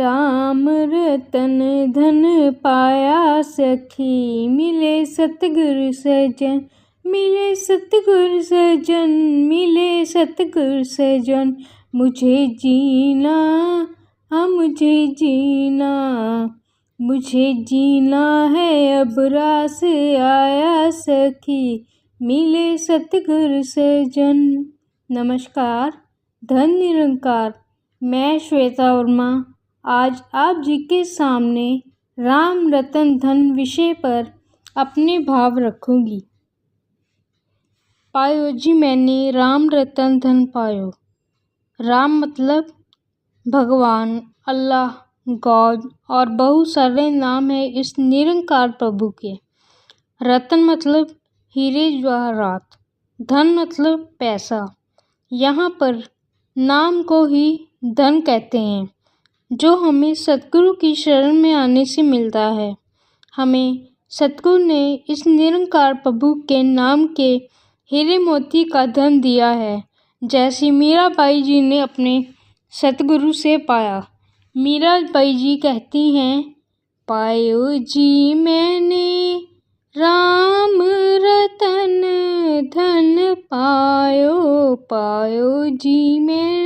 राम रतन धन पाया सखी, मिले सतगुरु सजन, मिले सतगुरु सजन, मिले सतगुरु सजन। मुझे जीना, हाँ मुझे जीना, मुझे जीना है अब रास आया सखी, मिले सतगुरु सजन। नमस्कार, धन निरंकार। मैं श्वेता वर्मा आज आप जी के सामने राम रतन धन विषय पर अपने भाव रखूंगी। पायो जी मैंने राम रतन धन पायो। राम मतलब भगवान, अल्लाह, गॉड और बहुत सारे नाम है इस निरंकार प्रभु के। रतन मतलब हीरे जवाहरात, धन मतलब पैसा। यहाँ पर नाम को ही धन कहते हैं, जो हमें सतगुरु की शरण में आने से मिलता है। हमें सतगुरु ने इस निरंकार प्रभु के नाम के हीरे मोती का धन दिया है, जैसे मीराबाई जी ने अपने सतगुरु से पाया। मीराबाई जी कहती हैं, पायो जी मैंने राम रतन धन पायो, पायो जी मैंने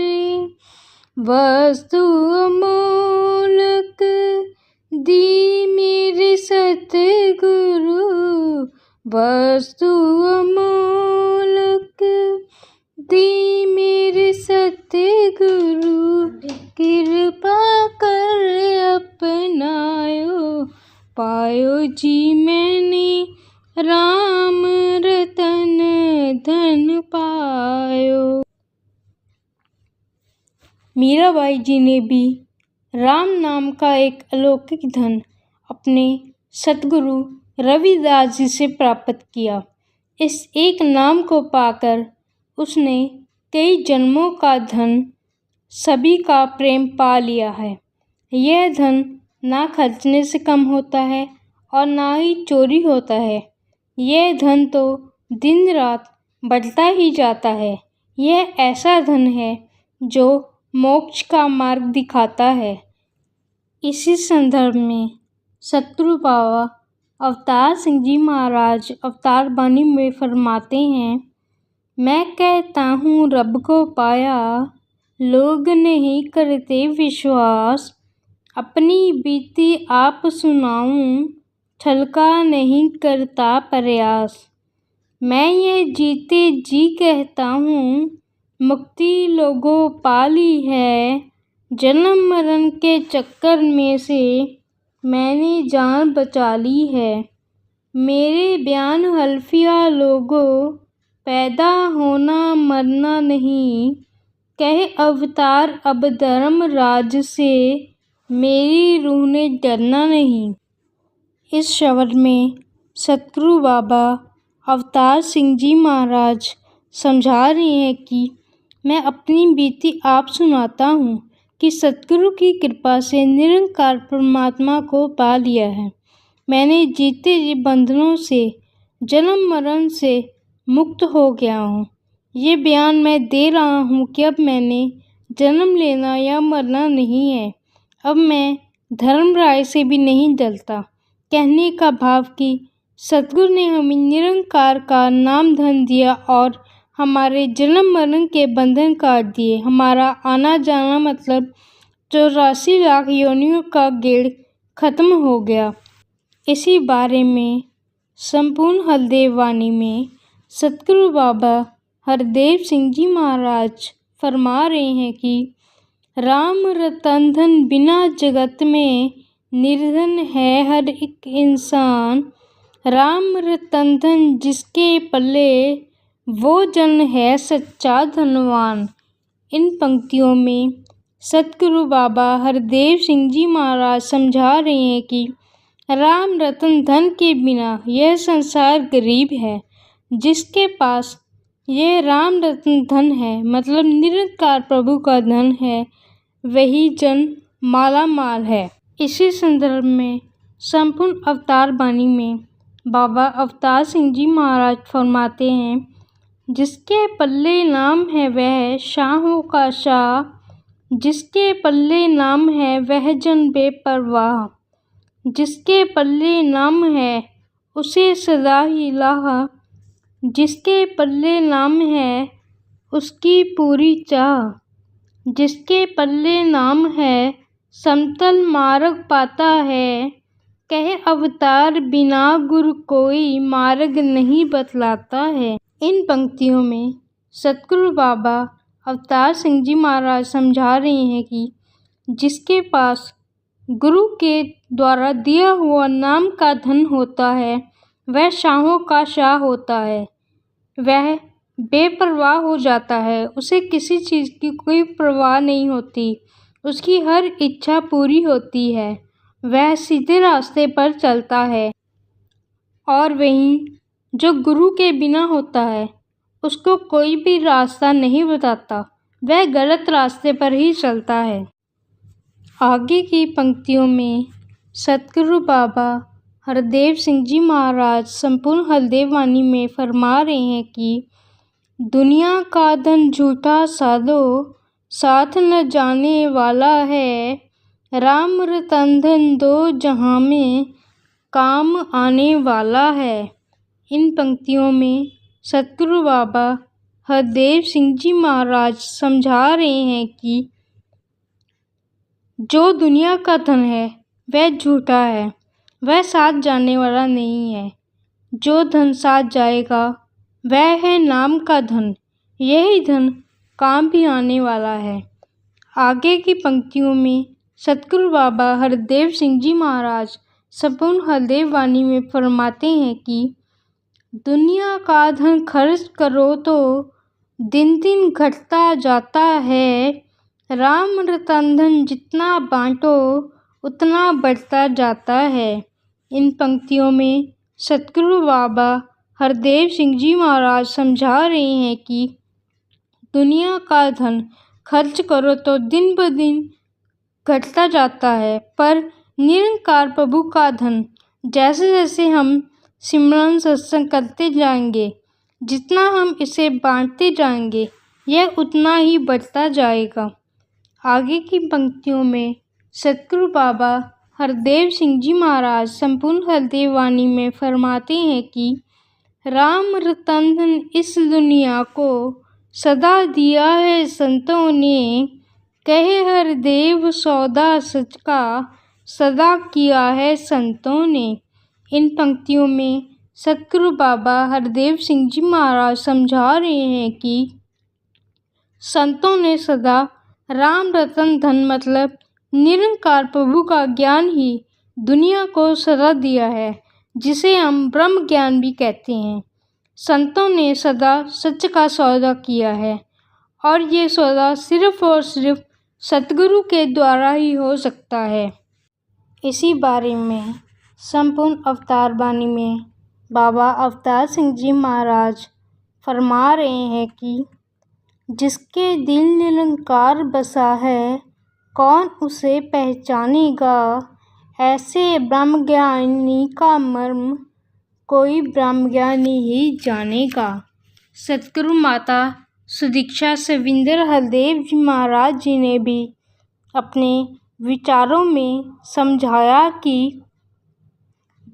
वस्तु अमोलक दी मेरे सतगुरु, वस्तु अमोलक दी मेरे सतगुरु, कृपा कर अपनायो, पायो जी मैंने राम रतन धन पायो। मीराबाई जी ने भी राम नाम का एक अलौकिक धन अपने सतगुरु रविदास जी से प्राप्त किया। इस एक नाम को पाकर उसने कई जन्मों का धन, सभी का प्रेम पा लिया है। यह धन ना खर्चने से कम होता है और ना ही चोरी होता है। यह धन तो दिन रात बढ़ता ही जाता है। यह ऐसा धन है जो मोक्ष का मार्ग दिखाता है। इसी संदर्भ में सतगुरु बाबा अवतार सिंह जी महाराज अवतार बानी में फरमाते हैं, मैं कहता हूँ रब को पाया, लोग नहीं करते विश्वास, अपनी बीती आप सुनाऊं, छलका नहीं करता प्रयास। मैं ये जीते जी कहता हूँ, मुक्ति लोगों पाली है, जन्म मरण के चक्कर में से मैंने जान बचा ली है। मेरे बयान हल्फिया लोगों, पैदा होना मरना नहीं, कहे अवतार अब धर्म राज से, मेरी रूह ने डरना नहीं। इस शब्द में सतगुरु बाबा अवतार सिंह जी महाराज समझा रहे हैं कि मैं अपनी बीती आप सुनाता हूँ कि सतगुरु की कृपा से निरंकार परमात्मा को पा लिया है। मैंने जीते जी बंधनों से, जन्म मरण से मुक्त हो गया हूँ। ये बयान मैं दे रहा हूँ कि अब मैंने जन्म लेना या मरना नहीं है। अब मैं धर्म राय से भी नहीं जलता। कहने का भाव कि सतगुरु ने हमें निरंकार का नाम धन दिया और हमारे जन्म मरण के बंधन काट दिए। हमारा आना जाना मतलब 84 लाख योनियों का गेड़ खत्म हो गया। इसी बारे में संपूर्ण हरदेव वाणी में सतगुरु बाबा हरदेव सिंह जी महाराज फरमा रहे हैं कि राम रतन धन बिना जगत में निर्धन है हर एक इंसान। राम रतन धन जिसके पल्ले वो जन है सच्चा धनवान। इन पंक्तियों में सतगुरु बाबा हरदेव सिंह जी महाराज समझा रहे हैं कि राम रतन धन के बिना यह संसार गरीब है। जिसके पास यह राम रतन धन है, मतलब निरंकार प्रभु का धन है, वही जन माला माल है। इसी संदर्भ में संपूर्ण अवतार बानी में बाबा अवतार सिंह जी महाराज फरमाते हैं, जिसके पल्ले नाम है वह शाहों का शाह, जिसके पल्ले नाम है वह जन बेपरवाह, जिसके पल्ले नाम है उसे सदा ही लाह, जिसके पल्ले नाम है उसकी पूरी चाह, जिसके पल्ले नाम है समतल मार्ग पाता है, कहे अवतार बिना गुरु कोई मार्ग नहीं बतलाता है। इन पंक्तियों में सतगुरु बाबा अवतार सिंह जी महाराज समझा रहे हैं कि जिसके पास गुरु के द्वारा दिया हुआ नाम का धन होता है वह शाहों का शाह होता है, वह बेपरवाह हो जाता है, उसे किसी चीज़ की कोई परवाह नहीं होती, उसकी हर इच्छा पूरी होती है, वह सीधे रास्ते पर चलता है। और वहीं जो गुरु के बिना होता है उसको कोई भी रास्ता नहीं बताता, वह गलत रास्ते पर ही चलता है। आगे की पंक्तियों में सतगुरु बाबा हरदेव सिंह जी महाराज संपूर्ण हरदेव वाणी में फरमा रहे हैं कि दुनिया का धन झूठा साधो साथ न जाने वाला है, राम रतन धन दो जहां में काम आने वाला है। इन पंक्तियों में सतगुरु बाबा हरदेव सिंह जी महाराज समझा रहे हैं कि जो दुनिया का धन है वह झूठा है, वह साथ जाने वाला नहीं है। जो धन साथ जाएगा वह है नाम का धन, यही धन काम भी आने वाला है। आगे की पंक्तियों में सतगुरु बाबा हरदेव सिंह जी महाराज संपूर्ण हरदेव वाणी में फरमाते हैं कि दुनिया का धन खर्च करो तो दिन दिन घटता जाता है, राम रतन धन जितना बांटो उतना बढ़ता जाता है। इन पंक्तियों में सतगुरु बाबा हरदेव सिंह जी महाराज समझा रहे हैं कि दुनिया का धन खर्च करो तो दिन ब दिन घटता जाता है, पर निरंकार प्रभु का धन जैसे जैसे हम सिमरन सत्संग करते जाएंगे, जितना हम इसे बांटते जाएंगे यह उतना ही बढ़ता जाएगा। आगे की पंक्तियों में सतगुरु बाबा हरदेव सिंह जी महाराज संपूर्ण हरदेव वाणी में फरमाते हैं कि राम रतन धन इस दुनिया को सदा दिया है संतों ने, कहे हरदेव सौदा सच का सदा किया है संतों ने। इन पंक्तियों में सतगुरु बाबा हरदेव सिंह जी महाराज समझा रहे हैं कि संतों ने सदा राम रतन धन मतलब निरंकार प्रभु का ज्ञान ही दुनिया को सदा दिया है, जिसे हम ब्रह्म ज्ञान भी कहते हैं। संतों ने सदा सच का सौदा किया है और ये सौदा सिर्फ और सिर्फ सतगुरु के द्वारा ही हो सकता है। इसी बारे में संपूर्ण अवतार वाणी में बाबा अवतार सिंह जी महाराज फरमा रहे हैं कि जिसके दिल निरंकार बसा है कौन उसे पहचानेगा, ऐसे ब्रह्म ज्ञानी का मर्म कोई ब्रह्म ज्ञानी ही जानेगा। सतगुरु माता सुदीक्षा सविंदर हरदेव जी महाराज जी ने भी अपने विचारों में समझाया कि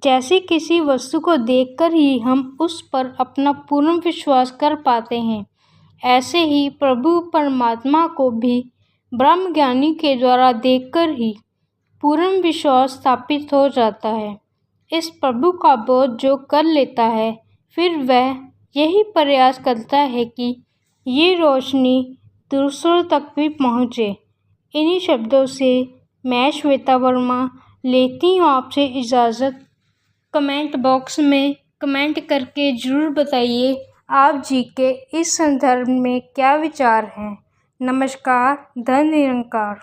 जैसे किसी वस्तु को देखकर ही हम उस पर अपना पूर्ण विश्वास कर पाते हैं, ऐसे ही प्रभु परमात्मा को भी ब्रह्म ज्ञानी के द्वारा देखकर ही पूर्ण विश्वास स्थापित हो जाता है। इस प्रभु का बोध जो कर लेता है फिर वह यही प्रयास करता है कि ये रोशनी दूसरों तक भी पहुँचे। इन्हीं शब्दों से मैं श्वेता वर्मा लेती हूँ आपसे इजाज़त। कमेंट बॉक्स में कमेंट करके ज़रूर बताइए आप जी के इस संदर्भ में क्या विचार हैं। नमस्कार। धन निरंकार।